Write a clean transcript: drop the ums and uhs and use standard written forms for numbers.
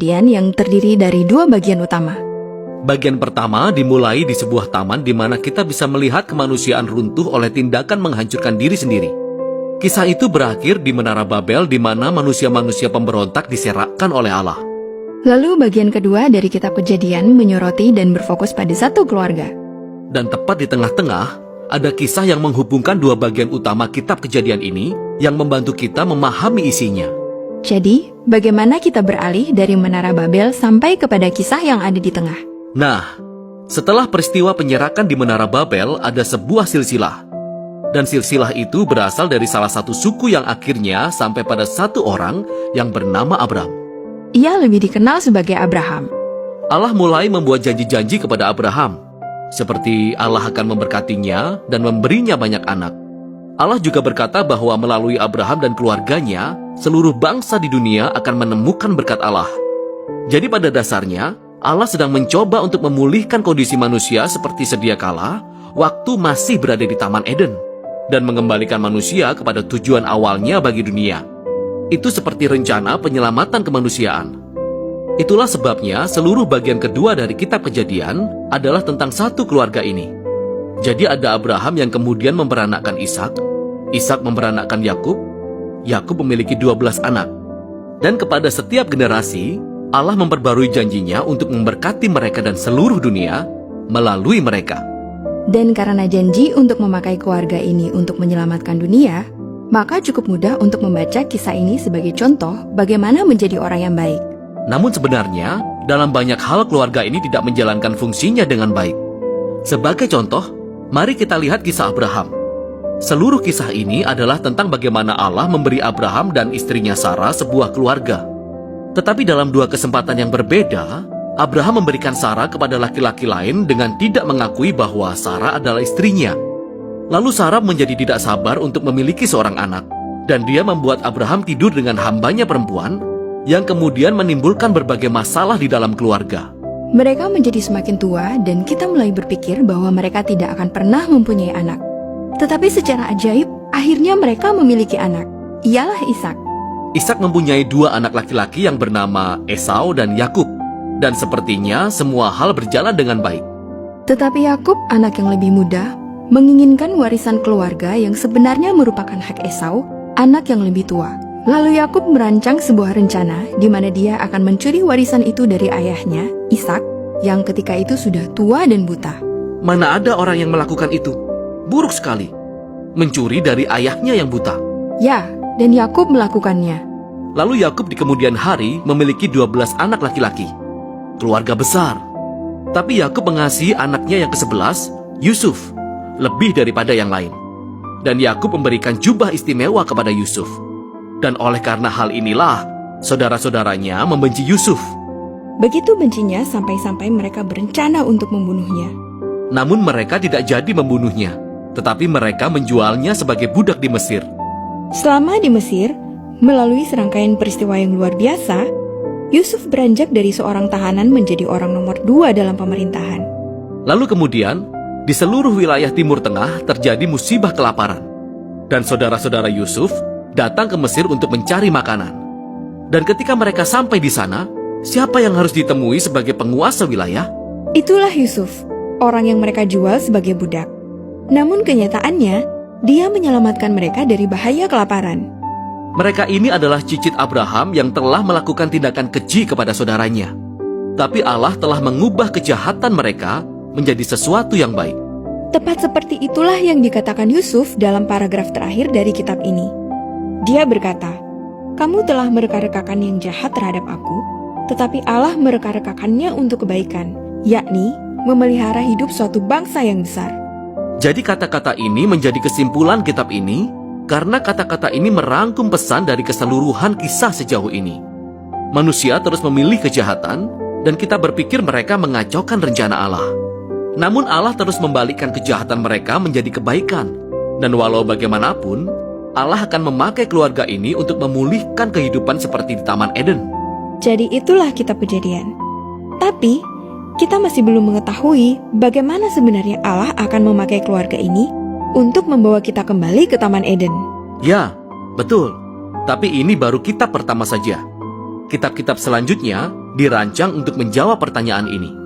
Kejadian yang terdiri dari dua bagian utama. Bagian pertama dimulai di sebuah taman di mana kita bisa melihat kemanusiaan runtuh oleh tindakan menghancurkan diri sendiri. Kisah itu berakhir di Menara Babel di mana manusia-manusia pemberontak diserakkan oleh Allah. Lalu bagian kedua dari kitab Kejadian menyoroti dan berfokus pada satu keluarga. Dan tepat di tengah-tengah, ada kisah yang menghubungkan dua bagian utama kitab Kejadian ini yang membantu kita memahami isinya. Jadi, bagaimana kita beralih dari Menara Babel sampai kepada kisah yang ada di tengah? Nah, setelah peristiwa penyerakan di Menara Babel, ada sebuah silsilah. Dan silsilah itu berasal dari salah satu suku yang akhirnya sampai pada satu orang yang bernama Abram. Ia lebih dikenal sebagai Abraham. Allah mulai membuat janji-janji kepada Abraham, seperti Allah akan memberkatinya dan memberinya banyak anak. Allah juga berkata bahwa melalui Abraham dan keluarganya, seluruh bangsa di dunia akan menemukan berkat Allah. Jadi pada dasarnya, Allah sedang mencoba untuk memulihkan kondisi manusia seperti sedia kala, waktu masih berada di Taman Eden, dan mengembalikan manusia kepada tujuan awalnya bagi dunia. Itu seperti rencana penyelamatan kemanusiaan. Itulah sebabnya seluruh bagian kedua dari kitab Kejadian adalah tentang satu keluarga ini. Jadi ada Abraham yang kemudian memperanakkan Ishak, Ishak memperanakkan Yakub, Yakub memiliki 12 anak. Dan kepada setiap generasi, Allah memperbarui janjinya untuk memberkati mereka dan seluruh dunia melalui mereka. Dan karena janji untuk memakai keluarga ini untuk menyelamatkan dunia, maka cukup mudah untuk membaca kisah ini sebagai contoh bagaimana menjadi orang yang baik. Namun sebenarnya, dalam banyak hal keluarga ini tidak menjalankan fungsinya dengan baik. Sebagai contoh, mari kita lihat kisah Abraham. Seluruh kisah ini adalah tentang bagaimana Allah memberi Abraham dan istrinya Sarah sebuah keluarga. Tetapi dalam dua kesempatan yang berbeda, Abraham memberikan Sarah kepada laki-laki lain dengan tidak mengakui bahwa Sarah adalah istrinya. Lalu Sarah menjadi tidak sabar untuk memiliki seorang anak, dan dia membuat Abraham tidur dengan hambanya perempuan, yang kemudian menimbulkan berbagai masalah di dalam keluarga. Mereka menjadi semakin tua dan kita mulai berpikir bahwa mereka tidak akan pernah mempunyai anak. Tetapi secara ajaib, akhirnya mereka memiliki anak. Ialah Ishak. Ishak mempunyai dua anak laki-laki yang bernama Esau dan Yakub, dan sepertinya semua hal berjalan dengan baik. Tetapi Yakub, anak yang lebih muda, menginginkan warisan keluarga yang sebenarnya merupakan hak Esau, anak yang lebih tua. Lalu Yakub merancang sebuah rencana di mana dia akan mencuri warisan itu dari ayahnya, Ishak, yang ketika itu sudah tua dan buta. Mana ada orang yang melakukan itu? Buruk sekali. Mencuri dari ayahnya yang buta. Ya, dan Yakub melakukannya. Lalu Yakub di kemudian hari memiliki 12 anak laki-laki. Keluarga besar. Tapi Yakub mengasihi anaknya yang ke-11, Yusuf, lebih daripada yang lain. Dan Yakub memberikan jubah istimewa kepada Yusuf. Dan oleh karena hal inilah, saudara-saudaranya membenci Yusuf. Begitu bencinya sampai-sampai mereka berencana untuk membunuhnya. Namun mereka tidak jadi membunuhnya, tetapi mereka menjualnya sebagai budak di Mesir. Selama di Mesir, melalui serangkaian peristiwa yang luar biasa, Yusuf beranjak dari seorang tahanan menjadi orang nomor 2 dalam pemerintahan. Lalu kemudian, di seluruh wilayah Timur Tengah terjadi musibah kelaparan. Dan saudara-saudara Yusuf datang ke Mesir untuk mencari makanan. Dan ketika mereka sampai di sana, siapa yang harus ditemui sebagai penguasa wilayah? Itulah Yusuf, orang yang mereka jual sebagai budak. Namun kenyataannya, dia menyelamatkan mereka dari bahaya kelaparan. Mereka ini adalah cicit Abraham yang telah melakukan tindakan keji kepada saudaranya. Tapi Allah telah mengubah kejahatan mereka menjadi sesuatu yang baik. Tepat seperti itulah yang dikatakan Yusuf dalam paragraf terakhir dari kitab ini. Dia berkata, "Kamu telah mereka-rekakan yang jahat terhadap aku, tetapi Allah mereka-rekakannya untuk kebaikan, yakni memelihara hidup suatu bangsa yang besar." Jadi kata-kata ini menjadi kesimpulan kitab ini, karena kata-kata ini merangkum pesan dari keseluruhan kisah sejauh ini. Manusia terus memilih kejahatan, dan kita berpikir mereka mengacaukan rencana Allah. Namun Allah terus membalikkan kejahatan mereka menjadi kebaikan. Dan walau bagaimanapun, Allah akan memakai keluarga ini untuk memulihkan kehidupan seperti di Taman Eden. Jadi itulah kitab Kejadian. Tapi, kita masih belum mengetahui bagaimana sebenarnya Allah akan memakai keluarga ini untuk membawa kita kembali ke Taman Eden. Ya, betul. Tapi ini baru kitab pertama saja. Kitab-kitab selanjutnya dirancang untuk menjawab pertanyaan ini.